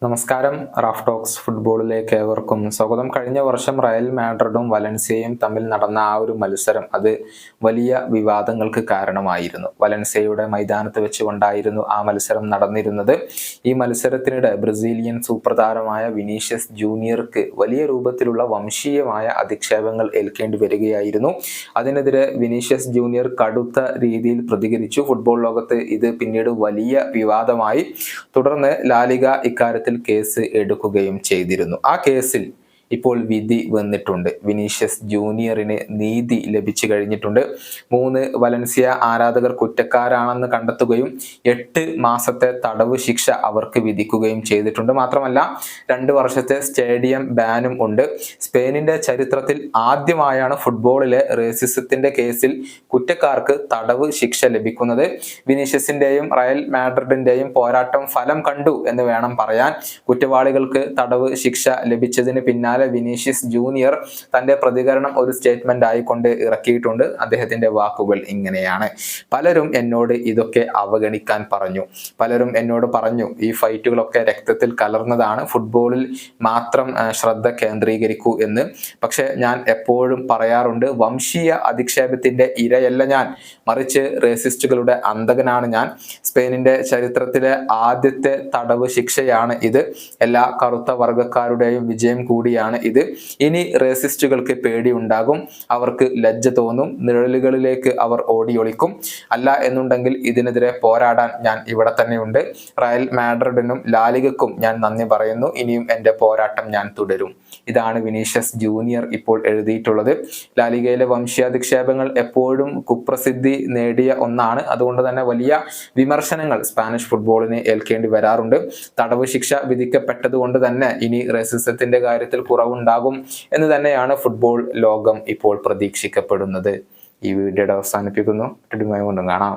നമസ്കാരം. Raf talks ഫുട്ബോളിലേക്ക് ഏവർക്കും സ്വാഗതം. കഴിഞ്ഞ വർഷം റയൽ മാഡ്രിഡും വലൻസിയയും തമ്മിൽ നടന്ന ആ ഒരു മത്സരം അത് വലിയ വിവാദങ്ങൾക്ക് കാരണമായിരുന്നു. വലൻസിയയുടെ മൈതാനത്ത് വെച്ചുകൊണ്ടായിരുന്നു ആ മത്സരം നടന്നിരുന്നത്. ഈ മത്സരത്തിനിടെ ബ്രസീലിയൻ സൂപ്പർ താരമായ വിനീഷ്യസ് ജൂനിയർക്ക് വലിയ രൂപത്തിലുള്ള വംശീയമായ അധിക്ഷേപങ്ങൾ ഏൽക്കേണ്ടി വരികയായിരുന്നു. അതിനെതിരെ വിനീഷ്യസ് ജൂനിയർ കടുത്ത രീതിയിൽ പ്രതികരിച്ചു. ഫുട്ബോൾ ലോകത്ത് ഇത് പിന്നീട് വലിയ വിവാദമായി. തുടർന്ന് ലാലിഗ ഇക്കാര്യത്തിൽ കേസ് എടുക്കുകയും ചെയ്തിരുന്നു. ആ കേസിൽ ഇപ്പോൾ വിധി വന്നിട്ടുണ്ട്. വിനീഷ്യസ് ജൂനിയറിന് നീതി ലഭിച്ചു കഴിഞ്ഞിട്ടുണ്ട്. 3 വലൻസിയ ആരാധകർ കുറ്റക്കാരാണെന്ന് കണ്ടെത്തുകയും 8 മാസത്തെ തടവ് ശിക്ഷ അവർക്ക് വിധിക്കുകയും ചെയ്തിട്ടുണ്ട്. മാത്രമല്ല 2 വർഷത്തെ സ്റ്റേഡിയം ബാനും ഉണ്ട്. സ്പെയിനിന്റെ ചരിത്രത്തിൽ ആദ്യമായാണ് ഫുട്ബോളിലെ റേസിസത്തിന്റെ കേസിൽ കുറ്റക്കാർക്ക് തടവ് ശിക്ഷ ലഭിക്കുന്നത്. വിനീഷ്യസിന്റെയും റയൽ മാഡ്രിഡിന്റെയും പോരാട്ടം ഫലം കണ്ടു എന്ന് വേണം പറയാൻ. കുറ്റവാളികൾക്ക് തടവ് ശിക്ഷ ലഭിച്ചതിന് പിന്നാലെ വിനീഷ്യസ് ജൂനിയർ തന്റെ പ്രതികരണം ഒരു സ്റ്റേറ്റ്മെന്റ് ആയിക്കൊണ്ട് ഇറക്കിയിട്ടുണ്ട്. അദ്ദേഹത്തിന്റെ വാക്കുകൾ ഇങ്ങനെയാണ്: പലരും എന്നോട് ഇതൊക്കെ അവഗണിക്കാൻ പറഞ്ഞു. പലരും എന്നോട് പറഞ്ഞു ഈ ഫൈറ്റുകളൊക്കെ രക്തത്തിൽ കലർന്നതാണ്, ഫുട്ബോളിൽ മാത്രം ശ്രദ്ധ കേന്ദ്രീകരിക്കൂ എന്ന്. പക്ഷെ ഞാൻ എപ്പോഴും പറയാറുണ്ട്, വംശീയ അധിക്ഷേപത്തിന്റെ ഇരയല്ല ഞാൻ, മറിച്ച് റേസിസ്റ്റുകളുടെ അന്തകനാണ് ഞാൻ. സ്പെയിനിന്റെ ചരിത്രത്തിലെ ആദ്യത്തെ തടവ് ശിക്ഷയാണ് ഇത്. എല്ലാ കറുത്ത വർഗക്കാരുടെയും വിജയം കൂടിയാണ് ഇത്. ഇനി റേസിസ്റ്റുകൾക്ക് പേടിയുണ്ടാകും, അവർക്ക് ലജ്ജ തോന്നും, നിഴലുകളിലേക്ക് അവർ ഓടിയൊളിക്കും. അല്ല എന്നുണ്ടെങ്കിൽ ഇതിനെതിരെ പോരാടാൻ ഞാൻ ഇവിടെ തന്നെയുണ്ട്. റയൽ മാഡ്രിഡിനും ലാലിഗക്കും ഞാൻ നന്ദി പറയുന്നു. ഇനിയും എൻ്റെ പോരാട്ടം ഞാൻ തുടരും. ഇതാണ് വിനീഷ്യസ് ജൂനിയർ ഇപ്പോൾ എഴുതിയിട്ടുള്ളത്. ലാലിഗയിലെ വംശീയാധിക്ഷേപങ്ങൾ എപ്പോഴും കുപ്രസിദ്ധി നേടിയ ഒന്നാണ്. അതുകൊണ്ട് തന്നെ വലിയ വിമർശനങ്ങൾ സ്പാനിഷ് ഫുട്ബോളിന് ഏൽക്കേണ്ടി വരാറുണ്ട്. തടവ് ശിക്ഷ വിധിക്കപ്പെട്ടത് കൊണ്ട് തന്നെ ഇനി റേസിസത്തിന്റെ കാര്യത്തിൽ കുറവുണ്ടാകും എന്ന് തന്നെയാണ് ഫുട്ബോൾ ലോകം ഇപ്പോൾ പ്രതീക്ഷിക്കപ്പെടുന്നത്. ഈ വീഡിയോയുടെ അവസാനിപ്പിക്കുന്നു. വീണ്ടും കാണാം.